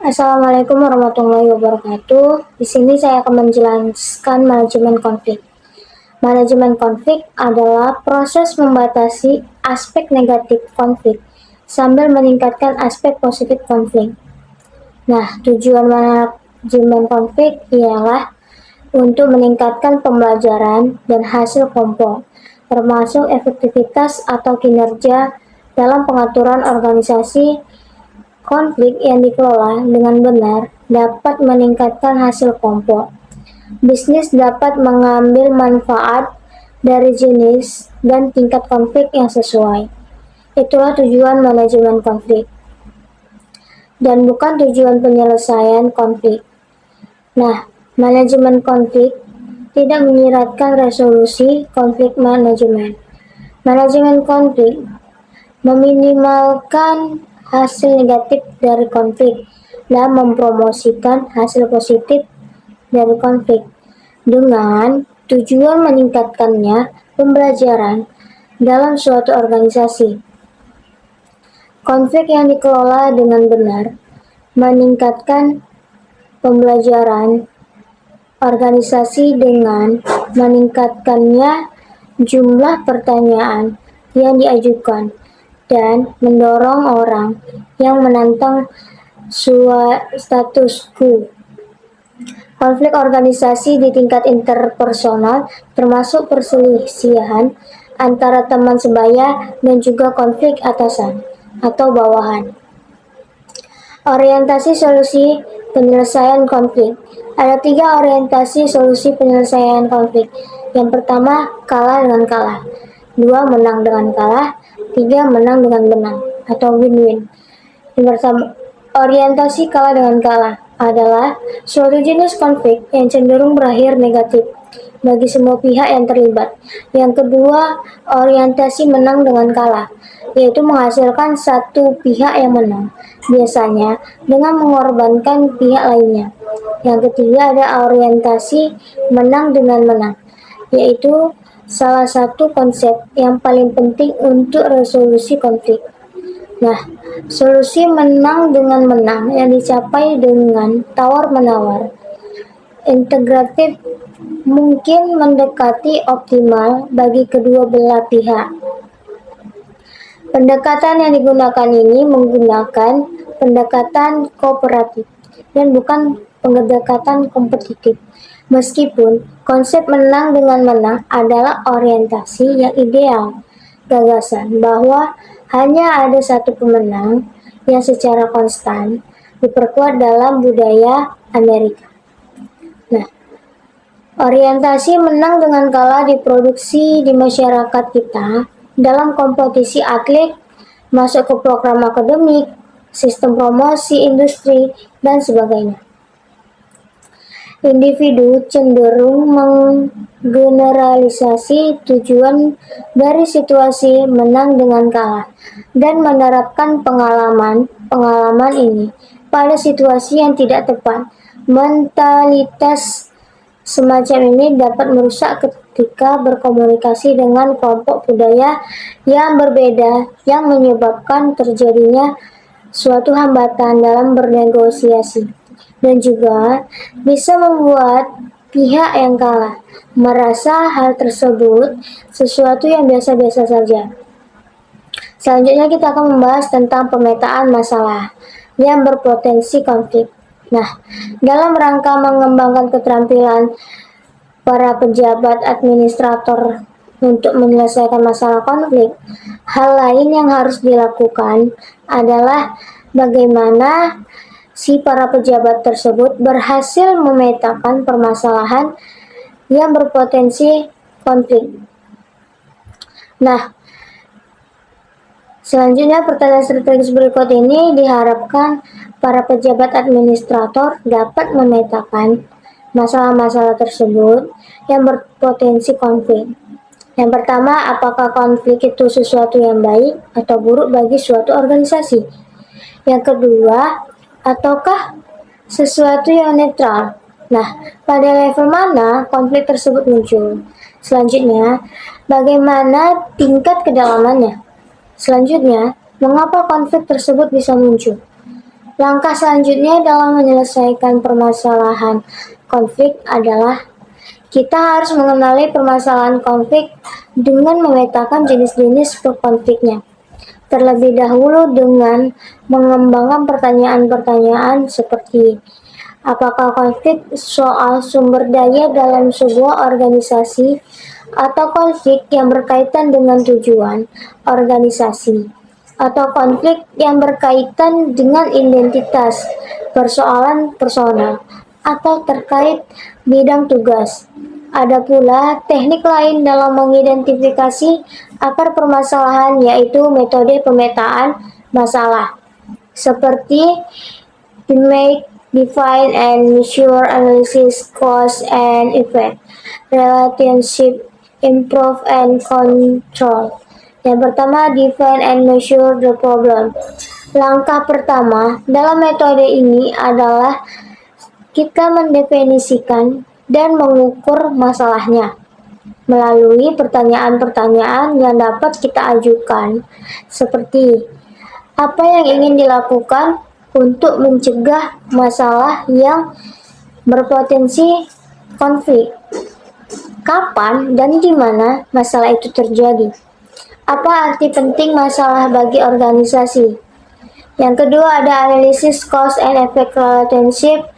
Assalamualaikum warahmatullahi wabarakatuh. Di sini saya akan menjelaskan manajemen konflik. Manajemen konflik adalah proses membatasi aspek negatif konflik sambil meningkatkan aspek positif konflik. Nah, tujuan manajemen konflik ialah untuk meningkatkan pembelajaran dan hasil kelompok, termasuk efektivitas atau kinerja dalam pengaturan organisasi. Konflik yang dikelola dengan benar dapat meningkatkan hasil kelompok. Bisnis dapat mengambil manfaat dari jenis dan tingkat konflik yang sesuai. Itulah tujuan manajemen konflik, dan bukan tujuan penyelesaian konflik. Nah, manajemen konflik tidak menyiratkan resolusi konflik manajemen. Manajemen konflik meminimalkan hasil negatif dari konflik dan mempromosikan hasil positif dari konflik dengan tujuan meningkatkannya pembelajaran dalam suatu organisasi. Konflik yang dikelola dengan benar meningkatkan pembelajaran organisasi dengan meningkatkannya jumlah pertanyaan yang diajukan dan mendorong orang yang menantang status quo. Konflik organisasi di tingkat interpersonal termasuk perselisihan antara teman sebaya dan juga konflik atasan atau bawahan. Orientasi solusi penyelesaian konflik. Ada 3 orientasi solusi penyelesaian konflik. Yang pertama, kalah dengan kalah. 2, menang dengan kalah. 3, menang dengan menang atau win-win. Yang pertama, orientasi kalah dengan kalah adalah suatu jenis konflik yang cenderung berakhir negatif bagi semua pihak yang terlibat. Yang kedua, orientasi menang dengan kalah, yaitu menghasilkan satu pihak yang menang, biasanya dengan mengorbankan pihak lainnya. Yang ketiga ada orientasi menang dengan menang, yaitu salah satu konsep yang paling penting untuk resolusi konflik. Nah, solusi menang dengan menang yang dicapai dengan tawar-menawar integratif mungkin mendekati optimal bagi kedua belah pihak. Pendekatan yang digunakan ini menggunakan pendekatan kooperatif dan bukan pendekatan kompetitif. Meskipun konsep menang dengan menang adalah orientasi yang ideal, gagasan bahwa hanya ada satu pemenang yang secara konstan diperkuat dalam budaya Amerika. Nah, orientasi menang dengan kalah diproduksi di masyarakat kita dalam kompetisi atlet, masuk ke program akademik, sistem promosi industri, dan sebagainya. Individu cenderung menggeneralisasi tujuan dari situasi menang dengan kalah dan menerapkan pengalaman ini pada situasi yang tidak tepat. Mentalitas semacam ini dapat merusak ketika berkomunikasi dengan kelompok budaya yang berbeda yang menyebabkan terjadinya suatu hambatan dalam bernegosiasi, dan juga bisa membuat pihak yang kalah merasa hal tersebut sesuatu yang biasa-biasa saja. Selanjutnya kita akan membahas tentang pemetaan masalah yang berpotensi konflik. Nah, dalam rangka mengembangkan keterampilan para pejabat administrator untuk menyelesaikan masalah konflik, hal lain yang harus dilakukan adalah bagaimana si para pejabat tersebut berhasil memetakan permasalahan yang berpotensi konflik. Nah, selanjutnya pertanyaan strategis berikut ini diharapkan para pejabat administrator dapat memetakan masalah-masalah tersebut yang berpotensi konflik. Yang pertama, apakah konflik itu sesuatu yang baik atau buruk bagi suatu organisasi? Yang kedua, ataukah sesuatu yang netral? Nah, pada level mana konflik tersebut muncul? Selanjutnya, bagaimana tingkat kedalamannya? Selanjutnya, mengapa konflik tersebut bisa muncul? Langkah selanjutnya dalam menyelesaikan permasalahan konflik adalah kita harus mengenali permasalahan konflik dengan memetakan jenis-jenis konfliknya. Terlebih dahulu dengan mengembangkan pertanyaan-pertanyaan seperti apakah konflik soal sumber daya dalam sebuah organisasi atau konflik yang berkaitan dengan tujuan organisasi atau konflik yang berkaitan dengan identitas, persoalan personal, atau terkait bidang tugas. Ada pula teknik lain dalam mengidentifikasi akar permasalahan, yaitu metode pemetaan masalah, seperti make, define, and measure, analysis, cause and effect, relationship, improve, and control. Yang pertama, define and measure the problem. Langkah pertama dalam metode ini adalah kita mendefinisikan dan mengukur masalahnya melalui pertanyaan-pertanyaan yang dapat kita ajukan, seperti apa yang ingin dilakukan untuk mencegah masalah yang berpotensi konflik, kapan dan di mana masalah itu terjadi, apa arti penting masalah bagi organisasi. Yang kedua ada analisis cause and effect relationship.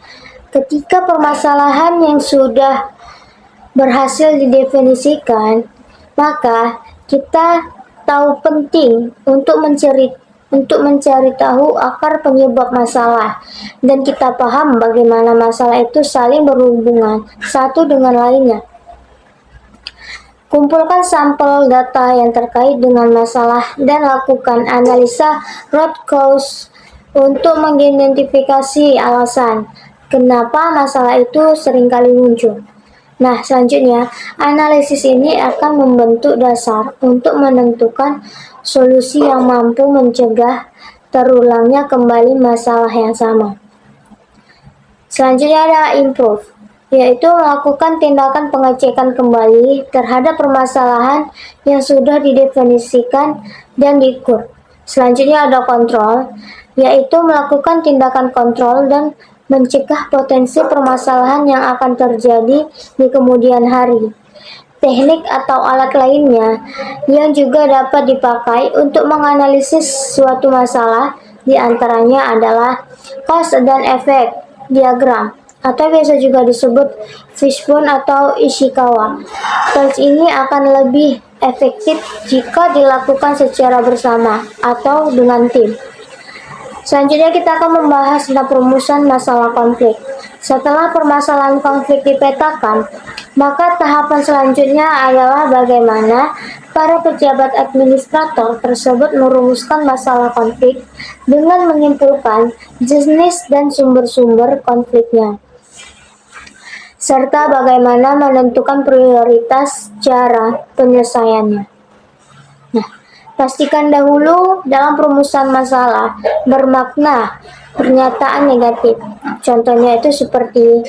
Ketika permasalahan yang sudah berhasil didefinisikan, maka kita tahu penting untuk mencari tahu akar penyebab masalah, dan kita paham bagaimana masalah itu saling berhubungan satu dengan lainnya. Kumpulkan sampel data yang terkait dengan masalah dan lakukan analisa root cause untuk mengidentifikasi alasan kenapa masalah itu seringkali muncul. Nah, selanjutnya, analisis ini akan membentuk dasar untuk menentukan solusi yang mampu mencegah terulangnya kembali masalah yang sama. Selanjutnya adalah improve, yaitu melakukan tindakan pengecekan kembali terhadap permasalahan yang sudah didefinisikan dan diukur. Selanjutnya ada kontrol, yaitu melakukan tindakan kontrol dan mencegah potensi permasalahan yang akan terjadi di kemudian hari. Teknik atau alat lainnya yang juga dapat dipakai untuk menganalisis suatu masalah diantaranya adalah cause dan effect diagram, atau biasa juga disebut fishbone atau Ishikawa. Tes ini akan lebih efektif jika dilakukan secara bersama atau dengan tim. Selanjutnya kita akan membahas tentang perumusan masalah konflik. Setelah permasalahan konflik dipetakan, maka tahapan selanjutnya adalah bagaimana para pejabat administrator tersebut merumuskan masalah konflik dengan menyimpulkan jenis dan sumber-sumber konfliknya, serta bagaimana menentukan prioritas cara penyelesaiannya. Nah, pastikan dahulu dalam perumusan masalah bermakna pernyataan negatif. Contohnya itu seperti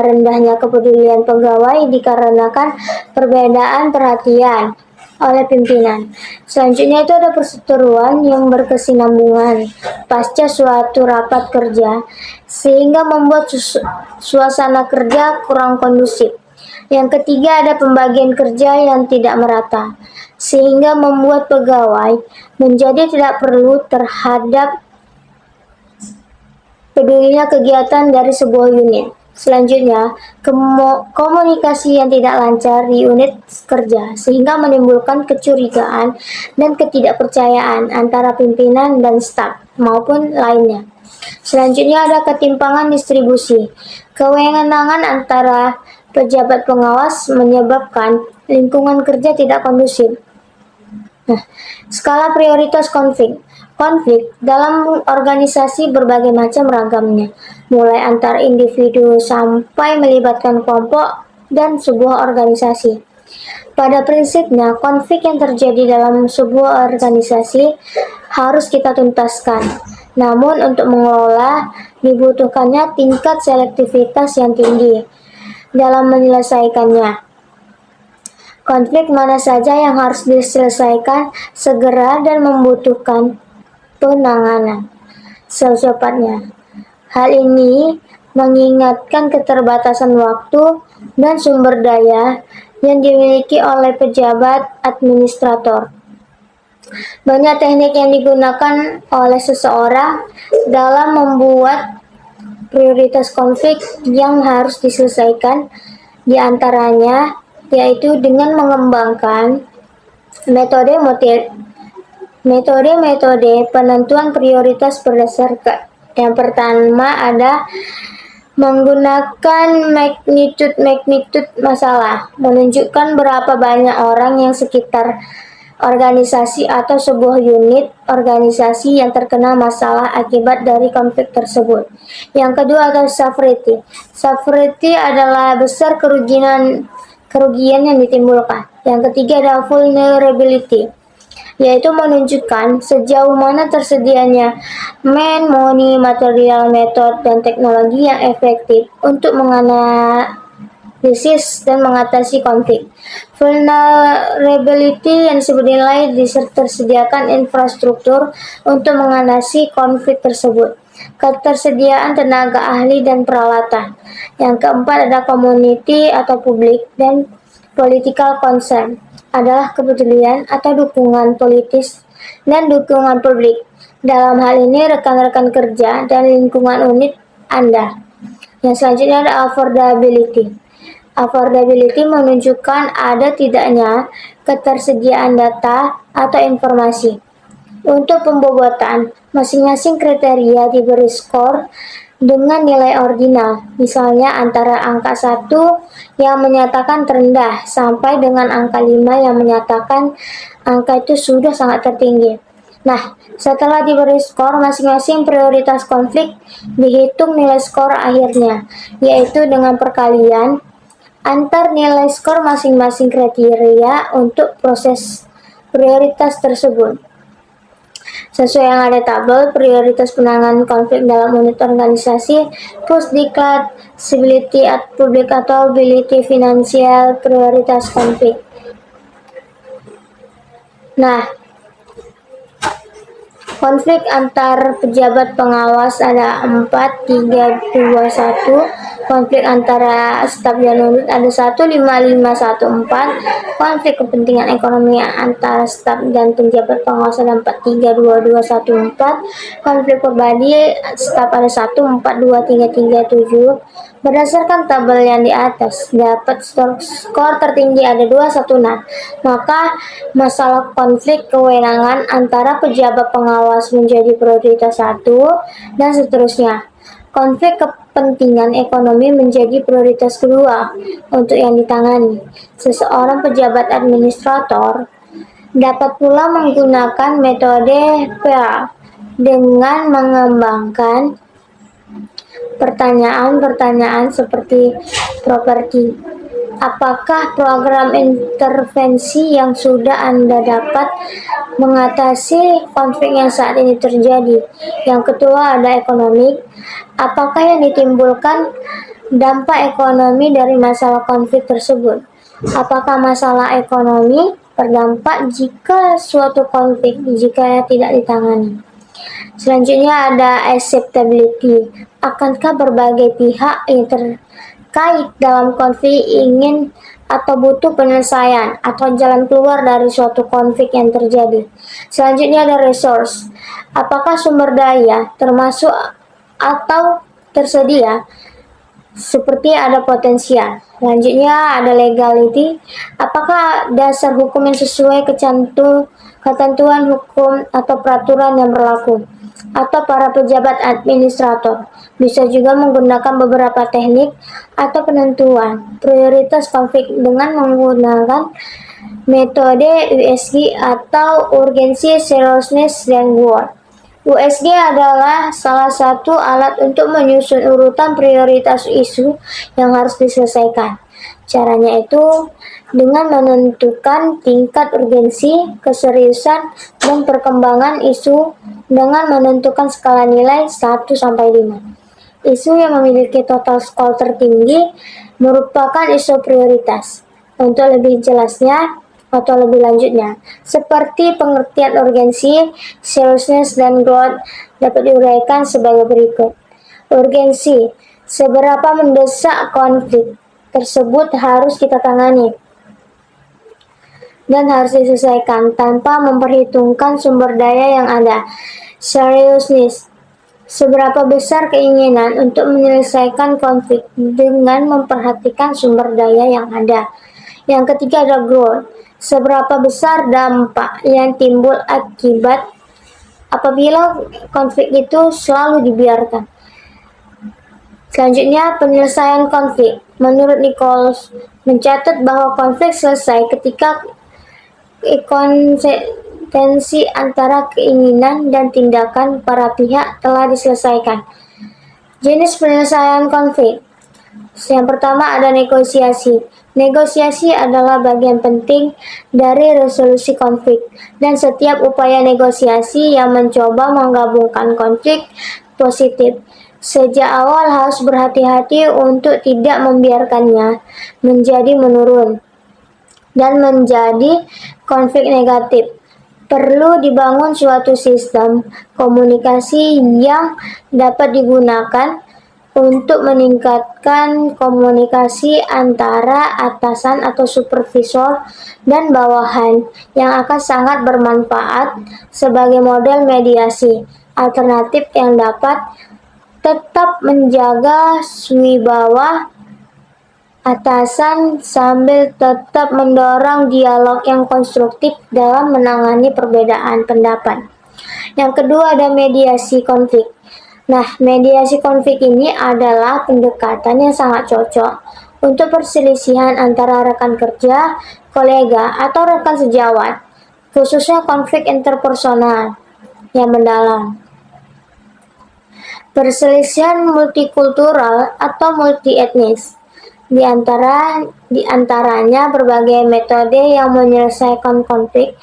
rendahnya kepedulian pegawai dikarenakan perbedaan perhatian oleh pimpinan. Selanjutnya itu ada perseteruan yang berkesinambungan pasca suatu rapat kerja sehingga membuat suasana kerja kurang kondusif. Yang ketiga ada pembagian kerja yang tidak merata sehingga membuat pegawai menjadi tidak perlu terhadap pedulinya kegiatan dari sebuah unit. Selanjutnya, komunikasi yang tidak lancar di unit kerja sehingga menimbulkan kecurigaan dan ketidakpercayaan antara pimpinan dan staf maupun lainnya. Selanjutnya ada ketimpangan distribusi. Kewenangan antara pejabat pengawas menyebabkan lingkungan kerja tidak kondusif. Nah, skala prioritas konflik. Konflik dalam organisasi berbagai macam ragamnya, mulai antar individu sampai melibatkan kelompok dan sebuah organisasi. Pada prinsipnya, konflik yang terjadi dalam sebuah organisasi harus kita tuntaskan. Namun untuk mengelola dibutuhkannya tingkat selektivitas yang tinggi dalam menyelesaikannya. Konflik mana saja yang harus diselesaikan segera dan membutuhkan penanganan. secepatnya. Hal ini mengingatkan keterbatasan waktu dan sumber daya yang dimiliki oleh pejabat administrator. Banyak teknik yang digunakan oleh seseorang dalam membuat prioritas konflik yang harus diselesaikan, di antaranya yaitu dengan mengembangkan metode penentuan prioritas berdasarkan. Yang pertama ada menggunakan magnitude masalah, menunjukkan berapa banyak orang yang sekitar organisasi atau sebuah unit organisasi yang terkena masalah akibat dari konflik tersebut. Yang kedua adalah severity. Severity adalah besar kerugian yang ditimbulkan. Yang ketiga adalah vulnerability, yaitu menunjukkan sejauh mana tersedianya money, material, metode, dan teknologi yang efektif untuk menganalisis dan mengatasi konflik. Vulnerability yang disebut nilai tersediakan infrastruktur untuk mengatasi konflik tersebut. Ketersediaan tenaga ahli dan peralatan. Yang keempat ada community atau publik dan political concern, adalah kepedulian atau dukungan politis dan dukungan publik. Dalam hal ini rekan-rekan kerja dan lingkungan unit Anda. Yang selanjutnya ada affordability. Affordability menunjukkan ada tidaknya ketersediaan data atau informasi. Untuk pembobotan, masing-masing kriteria diberi skor dengan nilai ordinal, misalnya antara angka 1 yang menyatakan terendah sampai dengan angka 5 yang menyatakan angka itu sudah sangat tertinggi. Nah, setelah diberi skor masing-masing prioritas konflik, dihitung nilai skor akhirnya, yaitu dengan perkalian antar nilai skor masing-masing kriteria untuk proses prioritas tersebut. Sesuai yang ada tabel prioritas penanganan konflik dalam unit organisasi, pusdiklat, civility publik atau ability finansial prioritas konflik. Nah, konflik antar pejabat pengawas ada 4, 3, 2, 1. Konflik antara staf dan unit ada 1, 5, 5, 1, 4. Konflik kepentingan ekonomi antara staf dan penjabat pengawas ada 4, 3, 2, 2, 1, 4. Konflik pribadi staf ada 1, 4, 2, 3, 3, 7. Berdasarkan tabel yang di atas, dapat skor tertinggi ada 2, 1, 6. Maka masalah konflik kewenangan antara pejabat pengawas menjadi prioritas 1 dan seterusnya. Konflik kepentingan ekonomi menjadi prioritas kedua untuk yang ditangani. Seseorang pejabat administrator dapat pula menggunakan metode PEAR dengan mengembangkan pertanyaan-pertanyaan seperti properti. Apakah program intervensi yang sudah Anda dapat mengatasi konflik yang saat ini terjadi? Yang kedua ada ekonomi. Apakah yang ditimbulkan dampak ekonomi dari masalah konflik tersebut? Apakah masalah ekonomi berdampak jika suatu konflik jika tidak ditangani? Selanjutnya ada acceptability. Akankah berbagai pihak yang terkait dalam konflik ingin atau butuh penyelesaian atau jalan keluar dari suatu konflik yang terjadi? Selanjutnya ada resource. Apakah sumber daya termasuk atau tersedia seperti ada potensial. Selanjutnya ada legality. Apakah dasar hukum yang sesuai ketentuan hukum atau peraturan yang berlaku, atau para pejabat administrator bisa juga menggunakan beberapa teknik atau penentuan prioritas konflik dengan menggunakan metode USG atau Urgency, Seriousness, dan Reward. USG adalah salah satu alat untuk menyusun urutan prioritas isu yang harus diselesaikan. Caranya itu dengan menentukan tingkat urgensi, keseriusan, dan perkembangan isu dengan menentukan skala nilai 1-5. Isu yang memiliki total skor tertinggi merupakan isu prioritas. Untuk lebih jelasnya, atau lebih lanjutnya, seperti pengertian urgensi, seriousness, dan growth dapat diuraikan sebagai berikut. Urgensi, seberapa mendesak konflik tersebut harus kita tangani dan harus diselesaikan tanpa memperhitungkan sumber daya yang ada. Seriousness, seberapa besar keinginan untuk menyelesaikan konflik dengan memperhatikan sumber daya yang ada. Yang ketiga adalah growth, seberapa besar dampak yang timbul akibat apabila konflik itu selalu dibiarkan. Selanjutnya, penyelesaian konflik. Menurut Nichols, mencatat bahwa konflik selesai ketika konsistensi antara keinginan dan tindakan para pihak telah diselesaikan. Jenis penyelesaian konflik. Yang pertama ada negosiasi. Negosiasi adalah bagian penting dari resolusi konflik, dan setiap upaya negosiasi yang mencoba menggabungkan konflik positif sejak awal harus berhati-hati untuk tidak membiarkannya menjadi menurun dan menjadi konflik negatif. Perlu dibangun suatu sistem komunikasi yang dapat digunakan untuk meningkatkan komunikasi antara atasan atau supervisor dan bawahan yang akan sangat bermanfaat sebagai model mediasi alternatif yang dapat tetap menjaga wibawa atasan sambil tetap mendorong dialog yang konstruktif dalam menangani perbedaan pendapat. Yang kedua ada mediasi konflik. Nah, mediasi konflik ini adalah pendekatan yang sangat cocok untuk perselisihan antara rekan kerja, kolega, atau rekan sejawat, khususnya konflik interpersonal yang mendalam. Perselisihan multikultural atau multietnis. Di antaranya berbagai metode yang menyelesaikan konflik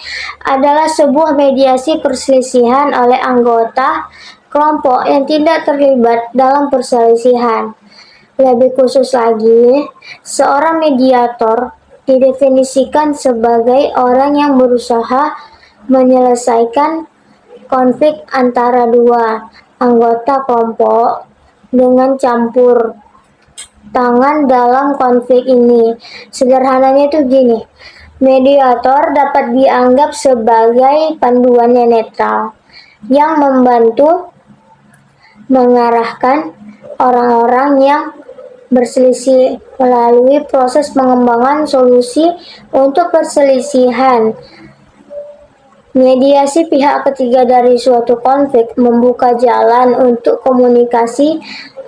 adalah sebuah mediasi perselisihan oleh anggota kelompok yang tidak terlibat dalam perselisihan. Lebih khusus lagi, seorang mediator didefinisikan sebagai orang yang berusaha menyelesaikan konflik antara dua anggota kelompok dengan campur tangan dalam konflik ini. Sederhananya itu gini, mediator dapat dianggap sebagai panduan yang netral yang membantu mengarahkan orang-orang yang berselisih melalui proses pengembangan solusi untuk perselisihan. Mediasi pihak ketiga dari suatu konflik membuka jalan untuk komunikasi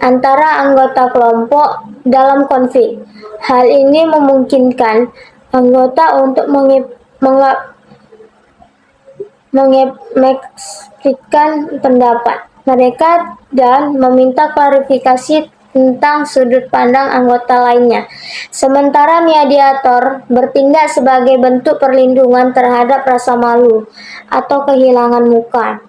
antara anggota kelompok dalam konflik. Hal ini memungkinkan anggota untuk mengekspresikan pendapat mereka dan meminta klarifikasi tentang sudut pandang anggota lainnya. Sementara mediator bertindak sebagai bentuk perlindungan terhadap rasa malu atau kehilangan muka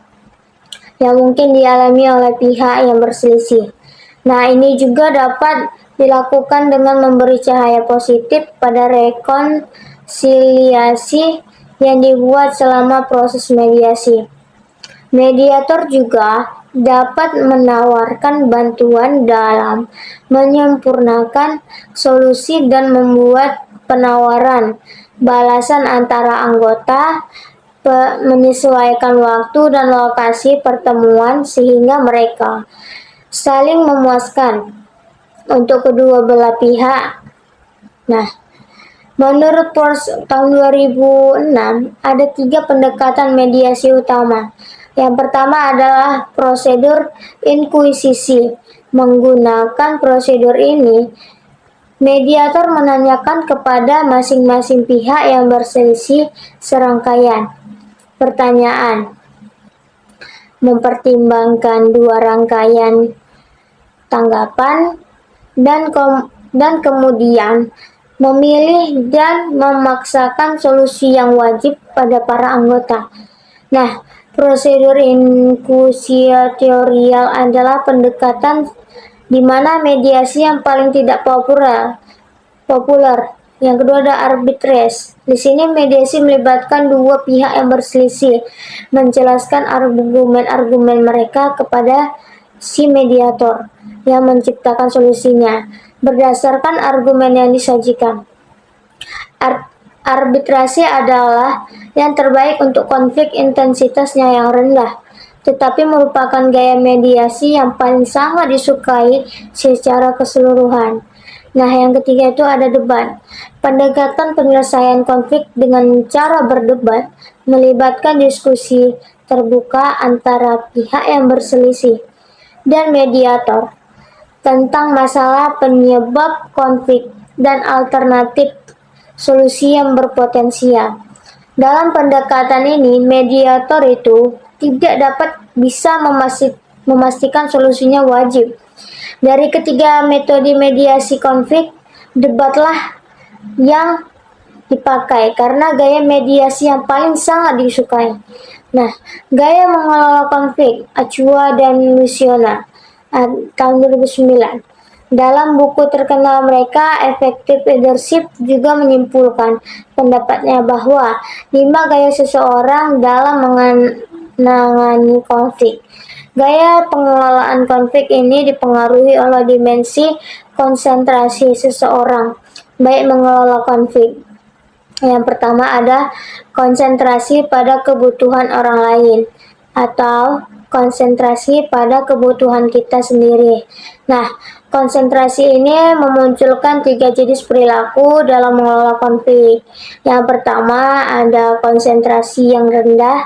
yang mungkin dialami oleh pihak yang berselisih. Nah, ini juga dapat dilakukan dengan memberi cahaya positif pada rekonsiliasi yang dibuat selama proses mediasi. Mediator juga dapat menawarkan bantuan dalam menyempurnakan solusi dan membuat penawaran balasan antara anggota, menyesuaikan waktu dan lokasi pertemuan sehingga mereka saling memuaskan untuk kedua belah pihak. Nah, menurut tahun 2006 ada 3 pendekatan mediasi utama. Yang pertama adalah prosedur inkuisisi. Menggunakan prosedur ini, mediator menanyakan kepada masing-masing pihak yang berselisih serangkaian pertanyaan, mempertimbangkan 2 rangkaian tanggapan, dan kemudian memilih dan memaksakan solusi yang wajib pada para anggota. Nah, prosedur inkuisitorial adalah pendekatan di mana mediasi yang paling tidak populer Yang kedua ada arbitrase. Di sini mediasi melibatkan dua pihak yang berselisih, menjelaskan argumen-argumen mereka kepada si mediator yang menciptakan solusinya berdasarkan argumen yang disajikan. Arbitrasi adalah yang terbaik untuk konflik intensitasnya yang rendah, tetapi merupakan gaya mediasi yang paling sangat disukai secara keseluruhan. Nah, yang ketiga itu ada debat. Pendekatan penyelesaian konflik dengan cara berdebat melibatkan diskusi terbuka antara pihak yang berselisih dan mediator tentang masalah penyebab konflik dan alternatif solusi yang berpotensial. Dalam pendekatan ini, mediator itu tidak dapat bisa memastikan solusinya wajib. Dari ketiga metode mediasi konflik, debatlah yang dipakai karena gaya mediasi yang paling sangat disukai. Nah, gaya mengelola konflik, Acua dan Luciana, tahun 2009. Dalam buku terkenal mereka, Effective Leadership, juga menyimpulkan pendapatnya bahwa 5 gaya seseorang dalam menangani konflik. Gaya pengelolaan konflik ini dipengaruhi oleh dimensi konsentrasi seseorang, baik mengelola konflik. Yang pertama ada konsentrasi pada kebutuhan orang lain atau konsentrasi pada kebutuhan kita sendiri. Nah, konsentrasi ini memunculkan 3 jenis perilaku dalam mengelola konflik. Yang pertama ada konsentrasi yang rendah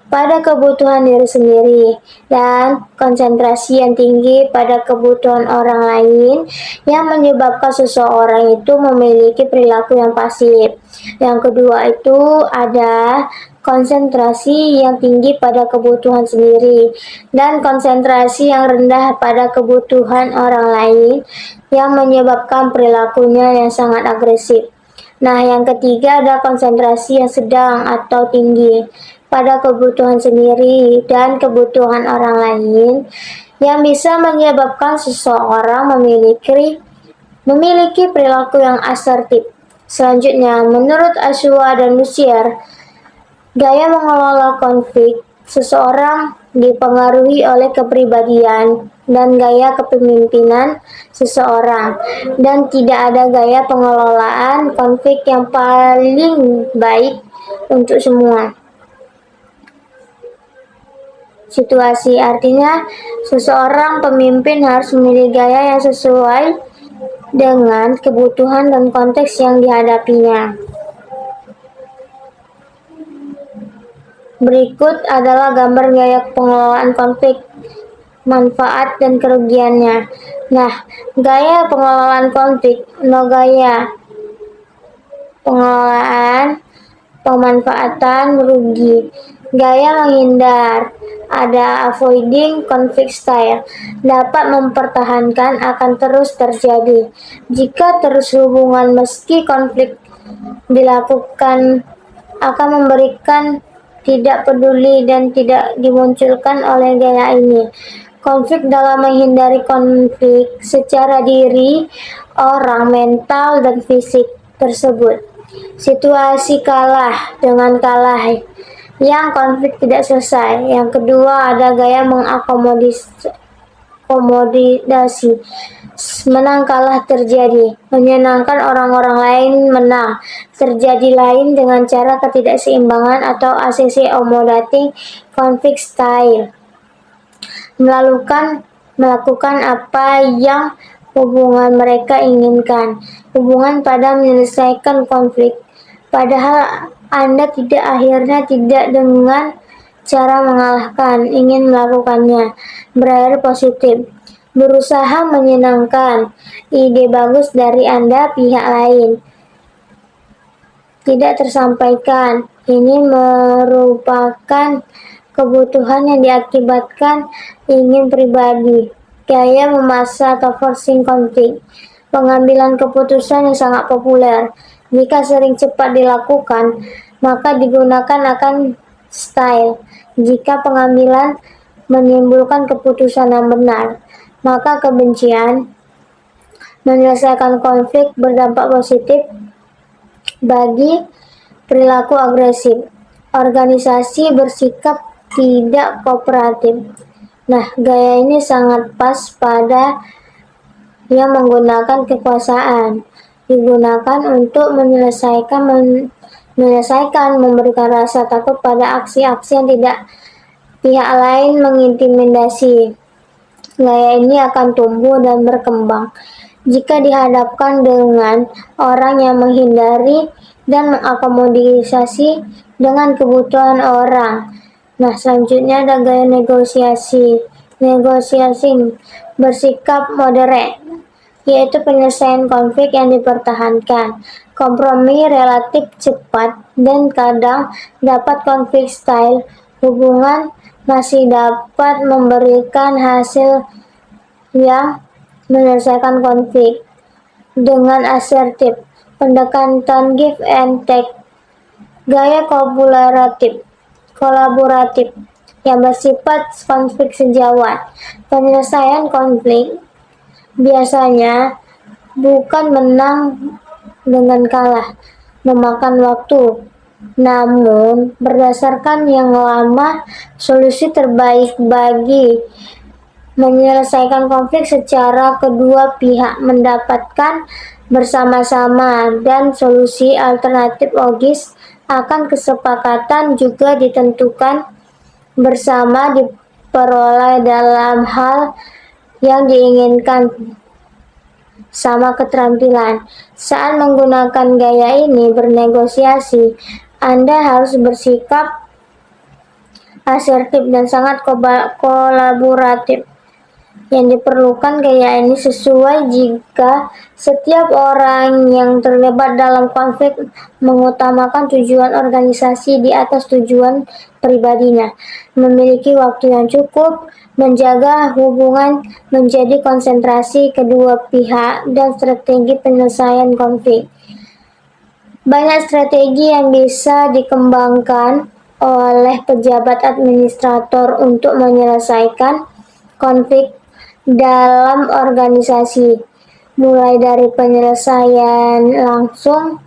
pada kebutuhan diri sendiri dan konsentrasi yang tinggi pada kebutuhan orang lain yang menyebabkan seseorang itu memiliki perilaku yang pasif. Yang kedua itu ada konsentrasi yang tinggi pada kebutuhan sendiri dan konsentrasi yang rendah pada kebutuhan orang lain yang menyebabkan perilakunya yang sangat agresif. Nah, yang ketiga ada konsentrasi yang sedang atau tinggi pada kebutuhan sendiri dan kebutuhan orang lain yang bisa menyebabkan seseorang memiliki perilaku yang asertif. Selanjutnya, menurut Ashua dan Lucier, gaya mengelola konflik seseorang dipengaruhi oleh kepribadian dan gaya kepemimpinan seseorang, dan tidak ada gaya pengelolaan konflik yang paling baik untuk semua situasi. Artinya, seseorang pemimpin harus memilih gaya yang sesuai dengan kebutuhan dan konteks yang dihadapinya. Berikut adalah gambar gaya pengelolaan konflik, manfaat dan kerugiannya. Nah, gaya pengelolaan konflik, gaya pengelolaan pemanfaatan rugi. Gaya menghindar, ada avoiding conflict style, dapat mempertahankan akan terus terjadi jika terus hubungan meski konflik dilakukan akan memberikan tidak peduli dan tidak dimunculkan oleh gaya ini. Konflik dalam menghindari konflik secara diri orang, mental dan fisik tersebut. Situasi kalah dengan kalah yang konflik tidak selesai. Yang kedua ada gaya mengakomodasi, menang kalah terjadi, menyenangkan orang-orang lain menang, terjadi lain dengan cara ketidakseimbangan atau accommodating conflict style, melakukan apa yang hubungan mereka inginkan, hubungan pada menyelesaikan konflik, padahal Anda akhirnya tidak dengan cara mengalahkan, ingin melakukannya, berakhir positif, berusaha menyenangkan, ide bagus dari Anda pihak lain tidak tersampaikan. Ini merupakan kebutuhan yang diakibatkan ingin pribadi. Gaya memasak atau forcing konflik, pengambilan keputusan yang sangat populer. Jika sering cepat dilakukan, maka digunakan akan style. Jika pengambilan menimbulkan keputusan yang benar, maka kebencian. Menyelesaikan konflik berdampak positif bagi perilaku agresif. Organisasi bersikap tidak kooperatif. Nah, gaya ini sangat pas pada yang menggunakan kekuasaan, digunakan untuk menyelesaikan, memberikan rasa takut pada aksi-aksi yang tidak pihak lain mengintimidasi. Gaya ini akan tumbuh dan berkembang jika dihadapkan dengan orang yang menghindari dan mengakomodasi dengan kebutuhan orang. Nah, selanjutnya ada gaya negosiasi. Negosiasi bersikap moderat, yaitu penyelesaian konflik yang dipertahankan. Kompromi relatif cepat dan kadang dapat konflik style hubungan masih dapat memberikan hasil yang menyelesaikan konflik dengan asertif. Pendekatan give and take. Gaya kolaboratif yang bersifat konflik sejawat. Penyelesaian konflik biasanya bukan menang dengan kalah, memakan waktu, namun berdasarkan yang lama, solusi terbaik bagi menyelesaikan konflik secara kedua pihak mendapatkan bersama-sama, dan solusi alternatif logis akan kesepakatan juga ditentukan bersama diperoleh dalam hal yang diinginkan sama keterampilan. Saat menggunakan gaya ini bernegosiasi, Anda harus bersikap asertif dan sangat kolaboratif. Yang diperlukan gaya ini sesuai jika setiap orang yang terlibat dalam konflik mengutamakan tujuan organisasi di atas tujuan pribadinya, memiliki waktu yang cukup, menjaga hubungan menjadi konsentrasi kedua pihak, dan strategi penyelesaian konflik. Banyak strategi yang bisa dikembangkan oleh pejabat administrator untuk menyelesaikan konflik dalam organisasi, mulai dari penyelesaian langsung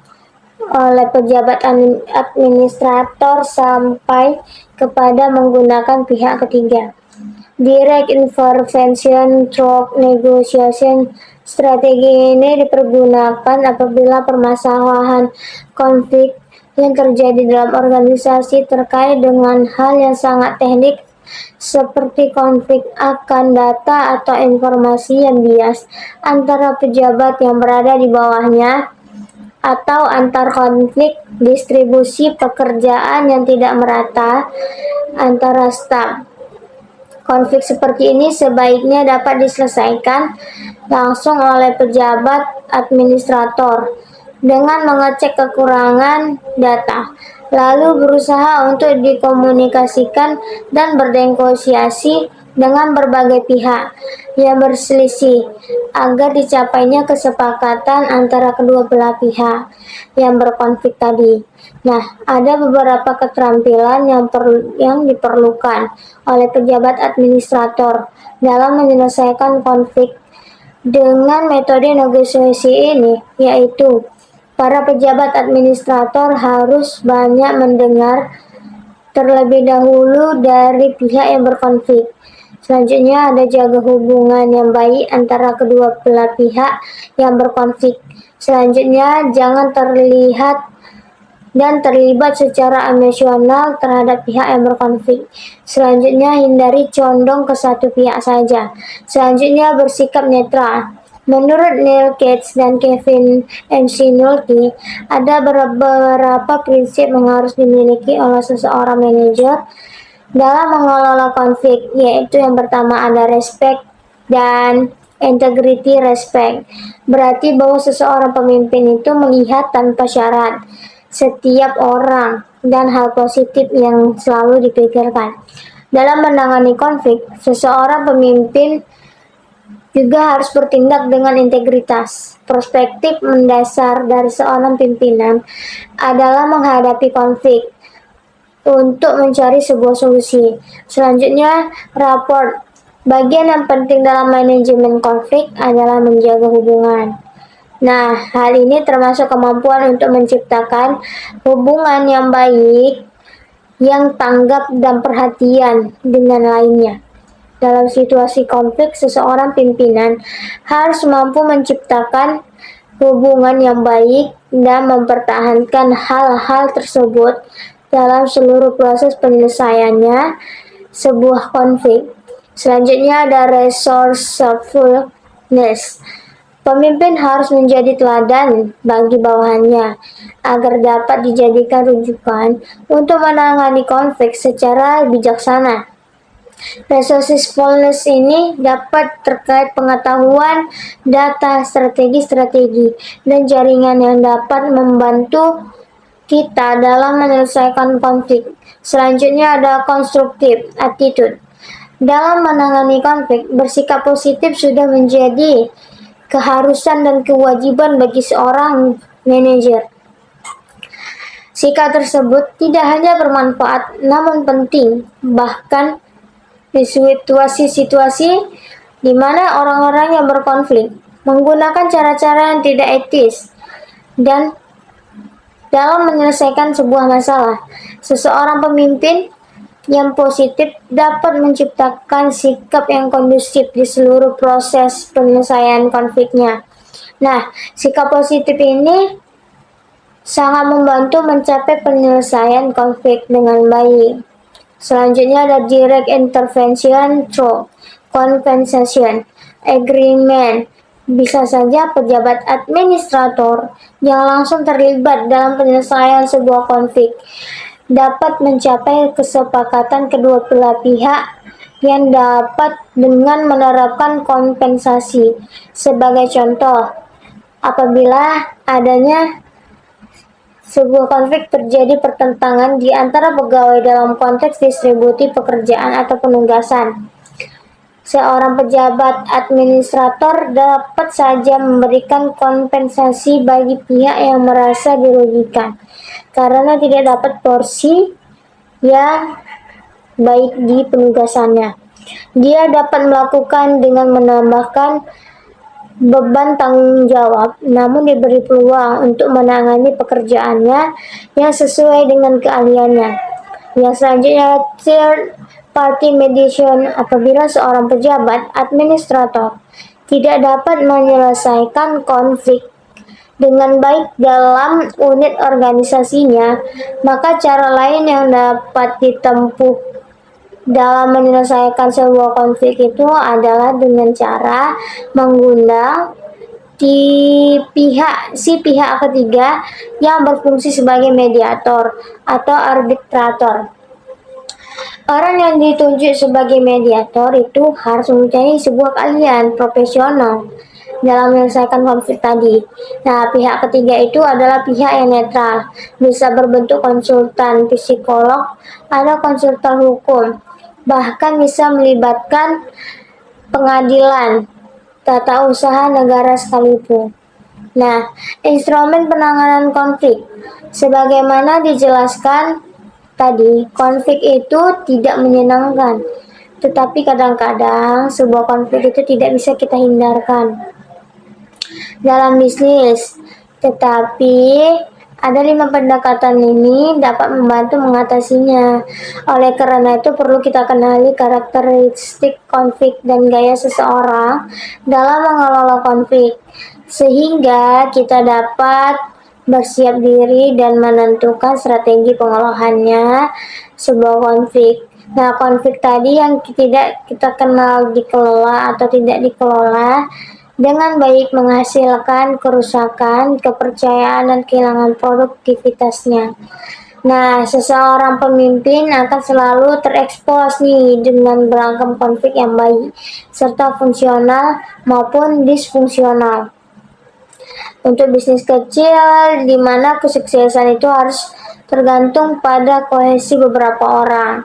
oleh pejabat administrator sampai kepada menggunakan pihak ketiga. Direct intervention through negotiation. Strategi ini dipergunakan apabila permasalahan konflik yang terjadi dalam organisasi terkait dengan hal yang sangat teknis seperti konflik akan data atau informasi yang bias antara pejabat yang berada di bawahnya, atau antar konflik distribusi pekerjaan yang tidak merata antara staf. Konflik seperti ini sebaiknya dapat diselesaikan langsung oleh pejabat administrator dengan mengecek kekurangan data, lalu berusaha untuk dikomunikasikan dan bernegosiasi dengan berbagai pihak yang berselisih agar dicapainya kesepakatan antara kedua belah pihak yang berkonflik tadi. Nah, ada beberapa keterampilan yang diperlukan oleh pejabat administrator dalam menyelesaikan konflik dengan metode negosiasi ini, yaitu para pejabat administrator harus banyak mendengar terlebih dahulu dari pihak yang berkonflik. Selanjutnya ada jaga hubungan yang baik antara kedua belah pihak yang berkonflik. Selanjutnya jangan terlihat dan terlibat secara emosional terhadap pihak yang berkonflik. Selanjutnya hindari condong ke satu pihak saja. Selanjutnya bersikap netral. Menurut Neil Gates dan Kevin McNulty, ada beberapa prinsip yang harus dimiliki oleh seseorang manajer dalam mengelola konflik, yaitu yang pertama ada respect dan integrity. Respect berarti bahwa seseorang pemimpin itu melihat tanpa syarat setiap orang dan hal positif yang selalu dipikirkan. Dalam menangani konflik, seseorang pemimpin juga harus bertindak dengan integritas. Perspektif mendasar dari seorang pimpinan adalah menghadapi konflik untuk mencari sebuah solusi. Selanjutnya, raport. Bagian yang penting dalam manajemen konflik adalah menjaga hubungan. Nah, hal ini termasuk kemampuan untuk menciptakan hubungan yang baik, yang tanggap dan perhatian dengan lainnya. Dalam situasi konflik, seseorang pimpinan harus mampu menciptakan hubungan yang baik dan mempertahankan hal-hal tersebut dalam seluruh proses penyelesaiannya sebuah konflik. Selanjutnya ada resourcefulness. Pemimpin harus menjadi teladan bagi bawahannya agar dapat dijadikan rujukan untuk menangani konflik secara bijaksana. Resourcefulness ini dapat terkait pengetahuan, data, strategi-strategi, dan jaringan yang dapat membantu kita dalam menyelesaikan konflik. Selanjutnya ada constructive attitude. Dalam menangani konflik, bersikap positif sudah menjadi keharusan dan kewajiban bagi seorang manajer. Sikap tersebut tidak hanya bermanfaat, namun penting, bahkan di situasi-situasi di mana orang-orang yang berkonflik menggunakan cara-cara yang tidak etis dan dalam menyelesaikan sebuah masalah. Seseorang pemimpin yang positif dapat menciptakan sikap yang kondusif di seluruh proses penyelesaian konfliknya. Nah, sikap positif ini sangat membantu mencapai penyelesaian konflik dengan baik. Selanjutnya ada direct intervention through compensation agreement. Bisa saja pejabat administrator yang langsung terlibat dalam penyelesaian sebuah konflik dapat mencapai kesepakatan kedua belah pihak yang dapat dengan menerapkan kompensasi. Sebagai contoh, apabila adanya sebuah konflik terjadi pertentangan di antara pegawai dalam konteks distribusi pekerjaan atau penugasan. Seorang pejabat administrator dapat saja memberikan kompensasi bagi pihak yang merasa dirugikan karena tidak dapat porsi yang baik di penugasannya. Dia dapat melakukan dengan menambahkan beban tanggung jawab, namun diberi peluang untuk menangani pekerjaannya yang sesuai dengan keahliannya. Yang selanjutnya, third party mediation. Apabila seorang pejabat administrator tidak dapat menyelesaikan konflik dengan baik dalam unit organisasinya, maka cara lain yang dapat ditempuh dalam menyelesaikan sebuah konflik itu adalah dengan cara mengundang si pihak ketiga yang berfungsi sebagai mediator atau arbitrator. Orang yang ditunjuk sebagai mediator itu harus mempunyai sebuah keahlian profesional dalam menyelesaikan konflik tadi. Nah, pihak ketiga itu adalah pihak yang netral, bisa berbentuk konsultan psikolog atau konsultan hukum, bahkan bisa melibatkan pengadilan, tata usaha negara sekalipun. Nah, instrumen penanganan konflik. Sebagaimana dijelaskan tadi, konflik itu tidak menyenangkan, tetapi kadang-kadang sebuah konflik itu tidak bisa kita hindarkan dalam bisnis. Tetapi ada 5 pendekatan ini dapat membantu mengatasinya. Oleh karena itu perlu kita kenali karakteristik konflik dan gaya seseorang dalam mengelola konflik, sehingga kita dapat bersiap diri dan menentukan strategi pengelolaannya sebuah konflik. Nah, konflik tadi yang tidak kita kenal dikelola atau tidak dikelola dengan baik menghasilkan kerusakan, kepercayaan, dan kehilangan produktivitasnya. Nah, seseorang pemimpin akan selalu terekspos nih dengan beragam konflik yang baik, serta fungsional maupun disfungsional. Untuk bisnis kecil, di mana kesuksesan itu harus tergantung pada kohesi beberapa orang.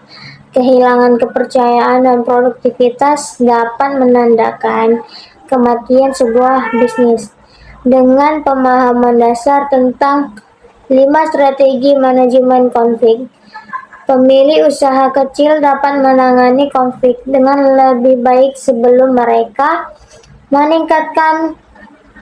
Kehilangan kepercayaan dan produktivitas dapat menandakan kematian sebuah bisnis. Dengan pemahaman dasar tentang 5 strategi manajemen konflik, pemilik usaha kecil dapat menangani konflik dengan lebih baik sebelum mereka meningkatkan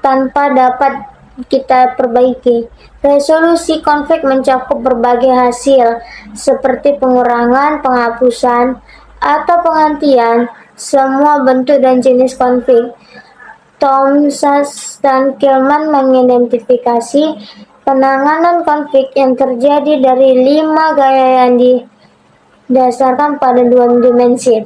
tanpa dapat kita perbaiki. Resolusi konflik mencakup berbagai hasil, seperti pengurangan, penghapusan, atau penghentian semua bentuk dan jenis konflik. Thomas dan Kilman mengidentifikasi penanganan konflik yang terjadi dari 5 gaya yang didasarkan pada 2 dimensi.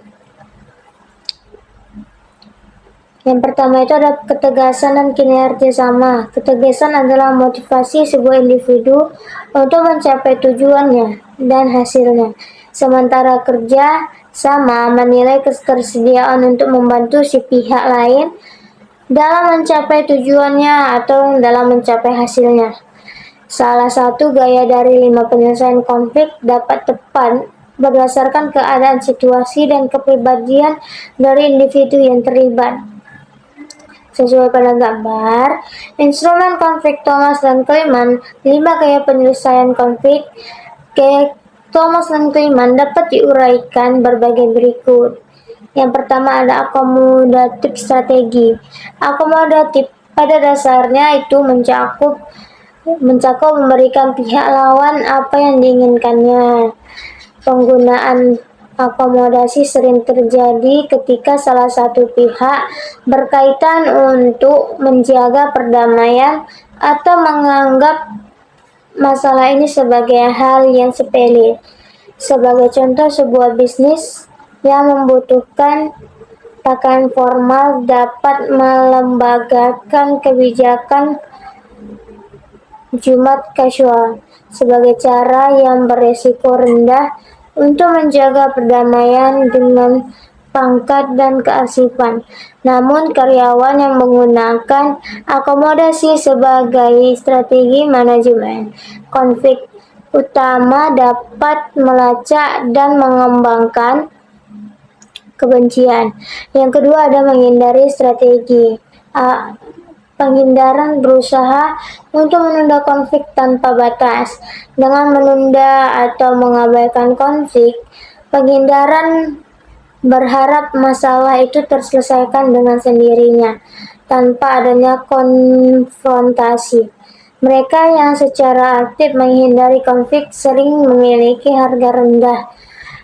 Yang pertama itu ada ketegasan dan kinerja sama. Ketegasan adalah motivasi sebuah individu untuk mencapai tujuannya dan hasilnya. Sementara kerja sama menilai ketersediaan untuk membantu si pihak lain dalam mencapai tujuannya atau dalam mencapai hasilnya. Salah satu gaya dari 5 penyelesaian konflik dapat tepat berdasarkan keadaan, situasi, dan kepribadian dari individu yang terlibat. Sesuai pada gambar, instrumen konflik Thomas dan Kleeman, 5 gaya penyelesaian konflik gaya Thomas dan Kleeman dapat diuraikan berbagai berikut. Yang pertama ada akomodatif strategi. Akomodatif pada dasarnya itu mencakup memberikan pihak lawan apa yang diinginkannya. Penggunaan akomodasi sering terjadi ketika salah satu pihak berkaitan untuk menjaga perdamaian atau menganggap masalah ini sebagai hal yang sepele. Sebagai contoh, sebuah bisnis yang membutuhkan pakaian formal dapat melembagakan kebijakan Jumat kasual sebagai cara yang beresiko rendah untuk menjaga perdamaian dengan pangkat dan kearifan. Namun, karyawan yang menggunakan akomodasi sebagai strategi manajemen konflik utama dapat melacak dan mengembangkan kebencian. Yang kedua ada menghindari strategi. Penghindaran berusaha untuk menunda konflik tanpa batas. Dengan menunda atau mengabaikan konflik, penghindaran berharap masalah itu terselesaikan dengan sendirinya, tanpa adanya konfrontasi. Mereka yang secara aktif menghindari konflik sering memiliki harga rendah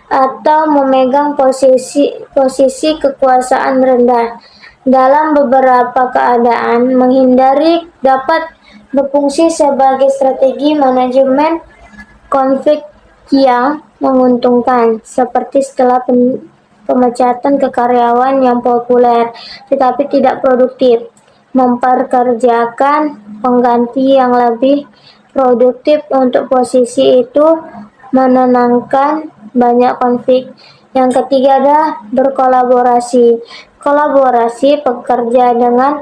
atau memegang posisi kekuasaan rendah. Dalam beberapa keadaan, menghindari dapat berfungsi sebagai strategi manajemen konflik yang menguntungkan, seperti setelah pemecatan ke karyawan yang populer tetapi tidak produktif, memperkerjakan pengganti yang lebih produktif untuk posisi itu, menenangkan banyak konflik. Yang ketiga adalah berkolaborasi. Kolaborasi bekerja dengan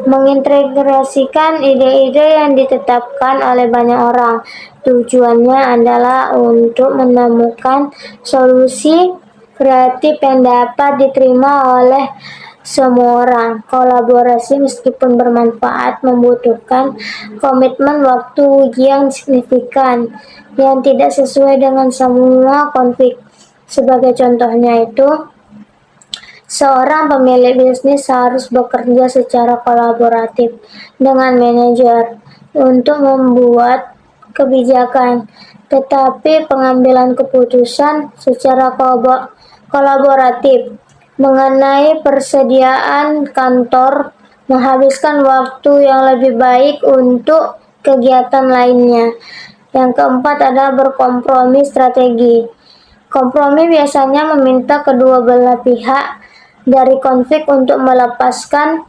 mengintegrasikan ide-ide yang ditetapkan oleh banyak orang. Tujuannya adalah untuk menemukan solusi kreatif yang dapat diterima oleh semua orang. Kolaborasi meskipun bermanfaat membutuhkan komitmen waktu yang signifikan yang tidak sesuai dengan semua konflik. Sebagai contohnya itu, seorang pemilik bisnis harus bekerja secara kolaboratif dengan manajer untuk membuat kebijakan, tetapi pengambilan keputusan secara kolaboratif mengenai persediaan kantor menghabiskan waktu yang lebih baik untuk kegiatan lainnya. Yang keempat adalah berkompromi strategi. Kompromi biasanya meminta kedua belah pihak dari konflik untuk melepaskan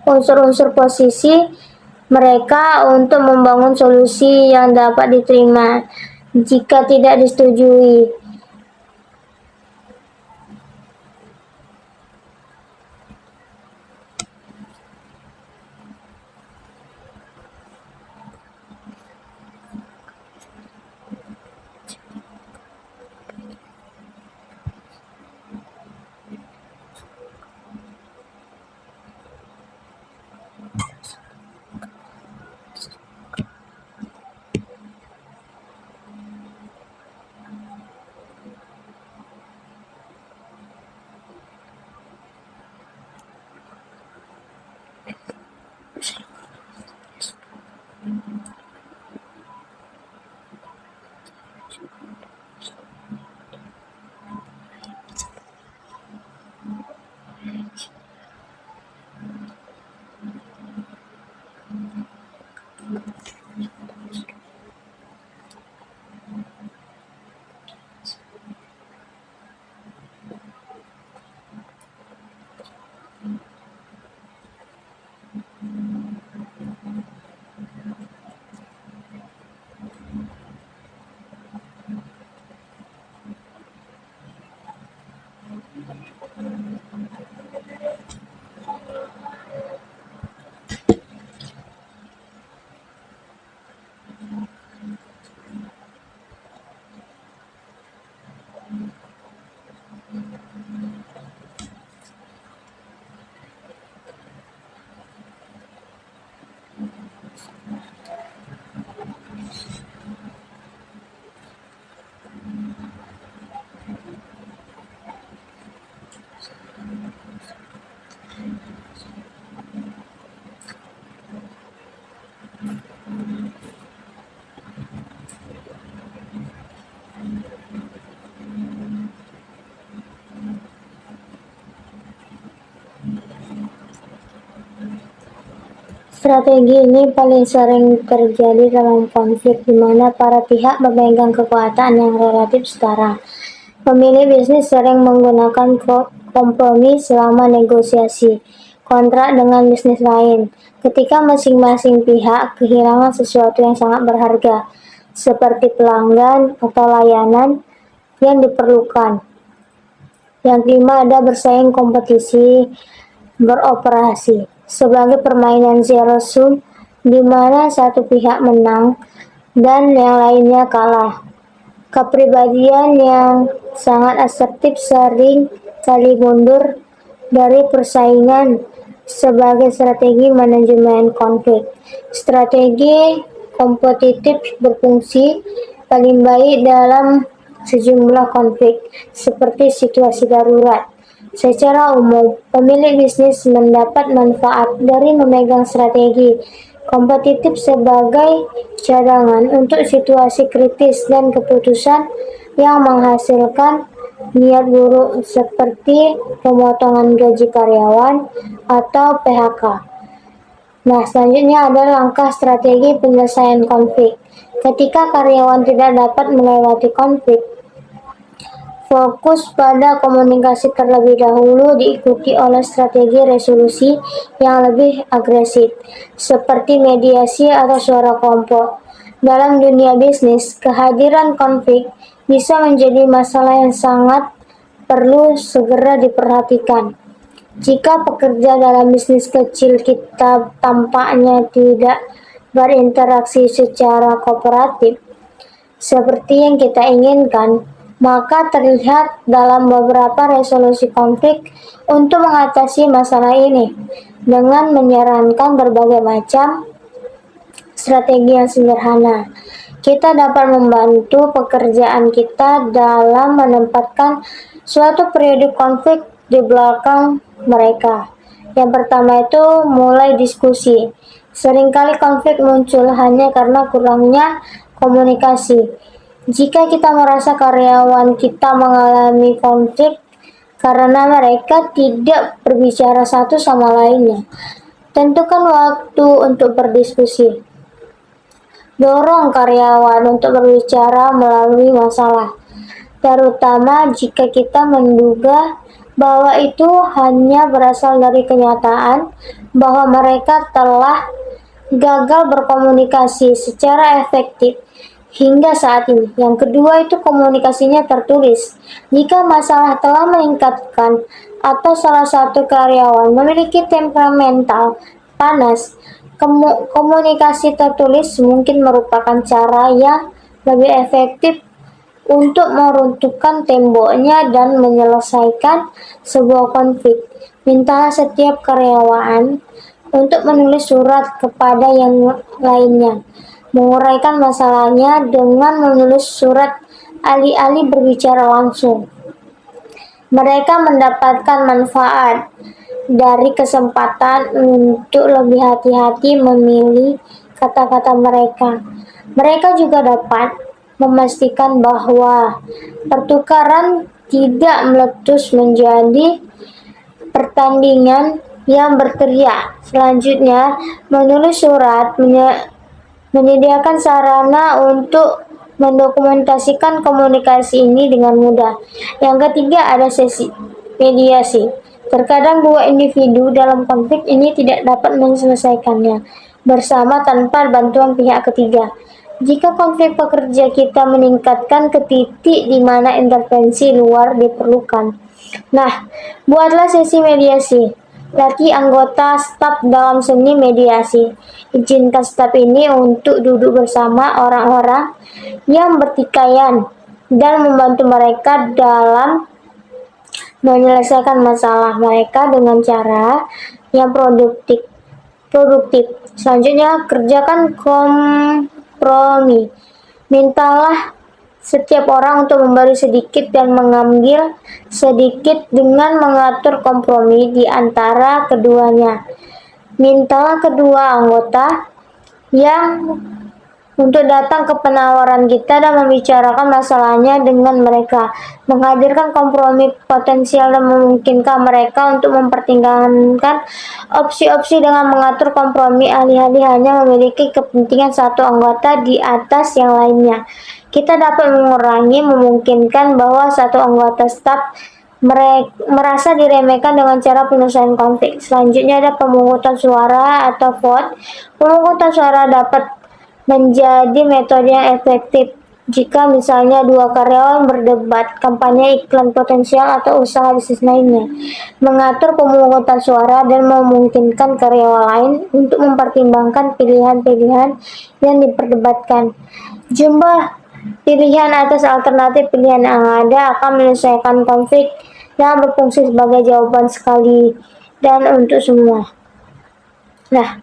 unsur-unsur posisi mereka untuk membangun solusi yang dapat diterima. Jika tidak disetujui, Strategi ini paling sering terjadi dalam konflik di mana para pihak memegang kekuatan yang relatif setara. Pemilik bisnis sering menggunakan kompromi selama negosiasi kontrak dengan bisnis lain, ketika masing-masing pihak kehilangan sesuatu yang sangat berharga, seperti pelanggan atau layanan yang diperlukan. Yang kelima, ada bersaing kompetisi beroperasi sebagai permainan zero sum di mana satu pihak menang dan yang lainnya kalah. Kepribadian yang sangat asertif sering kali mundur dari persaingan sebagai strategi manajemen konflik. Strategi kompetitif berfungsi paling baik dalam sejumlah konflik, seperti situasi darurat. Secara umum, pemilik bisnis mendapat manfaat dari memegang strategi kompetitif sebagai cadangan untuk situasi kritis dan keputusan yang menghasilkan niat buruk seperti pemotongan gaji karyawan atau PHK. Nah, selanjutnya ada langkah strategi penyelesaian konflik. Ketika karyawan tidak dapat melewati konflik, fokus pada komunikasi terlebih dahulu diikuti oleh strategi resolusi yang lebih agresif, seperti mediasi atau suara kelompok. Dalam dunia bisnis, kehadiran konflik bisa menjadi masalah yang sangat perlu segera diperhatikan. Jika pekerja dalam bisnis kecil kita tampaknya tidak berinteraksi secara kooperatif seperti yang kita inginkan, maka terlihat dalam beberapa resolusi konflik untuk mengatasi masalah ini dengan menyarankan berbagai macam strategi yang sederhana. Kita dapat membantu pekerjaan kita dalam menempatkan suatu periode konflik di belakang mereka. Yang pertama itu mulai diskusi. Seringkali konflik muncul hanya karena kurangnya komunikasi. Jika kita merasa karyawan kita mengalami konflik karena mereka tidak berbicara satu sama lainnya, tentukan waktu untuk berdiskusi. Dorong karyawan untuk berbicara melalui masalah, terutama jika kita menduga bahwa itu hanya berasal dari kenyataan bahwa mereka telah gagal berkomunikasi secara efektif hingga saat ini. Yang kedua itu komunikasinya tertulis. Jika masalah telah meningkatkan atau salah satu karyawan memiliki temperamental panas, komunikasi tertulis mungkin merupakan cara yang lebih efektif untuk meruntuhkan temboknya dan menyelesaikan sebuah konflik. Mintalah setiap karyawan untuk menulis surat kepada yang lainnya, menguraikan masalahnya dengan menulis surat alih-alih berbicara langsung. Mereka mendapatkan manfaat dari kesempatan untuk lebih hati-hati memilih kata-kata mereka. Mereka juga dapat memastikan bahwa pertukaran tidak meletus menjadi pertandingan yang berteriak. Selanjutnya, menulis surat menyediakan sarana untuk mendokumentasikan komunikasi ini dengan mudah. Yang ketiga, ada sesi mediasi. Terkadang dua individu dalam konflik ini tidak dapat menyelesaikannya bersama tanpa bantuan pihak ketiga. Jika konflik pekerja kita meningkatkan ke titik di mana intervensi luar diperlukan, nah, buatlah sesi mediasi. Latih anggota staf dalam seni mediasi. Izinkan staf ini untuk duduk bersama orang-orang yang bertikaian dan membantu mereka dalam menyelesaikan masalah mereka dengan cara yang produktif. Selanjutnya, kerjakan kompromi. Mintalah setiap orang untuk memberi sedikit dan mengambil sedikit dengan mengatur kompromi di antara keduanya. Mintalah kedua anggota yang untuk datang ke penawaran kita dan membicarakan masalahnya dengan mereka, menghadirkan kompromi potensial dan memungkinkan mereka untuk mempertimbangkan opsi-opsi dengan mengatur kompromi. Alih-alih hanya memiliki kepentingan satu anggota di atas yang lainnya, kita dapat memungkinkan bahwa satu anggota staf merasa diremehkan dengan cara penyelesaian konflik. Selanjutnya ada pemungutan suara atau vote. Pemungutan suara dapat menjadi metode yang efektif jika misalnya dua karyawan berdebat, kampanye iklan potensial atau usaha bisnis lainnya. Mengatur pemungutan suara dan memungkinkan karyawan lain untuk mempertimbangkan pilihan-pilihan yang diperdebatkan. Jumlah pilihan atas alternatif pilihan yang ada akan menyelesaikan konflik yang berfungsi sebagai jawaban sekali dan untuk semua. Nah,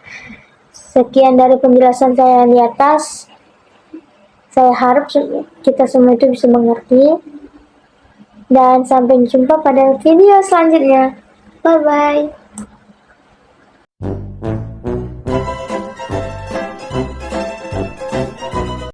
sekian dari penjelasan saya di atas. Saya harap kita semua itu bisa mengerti. Dan sampai jumpa pada video selanjutnya. Bye-bye.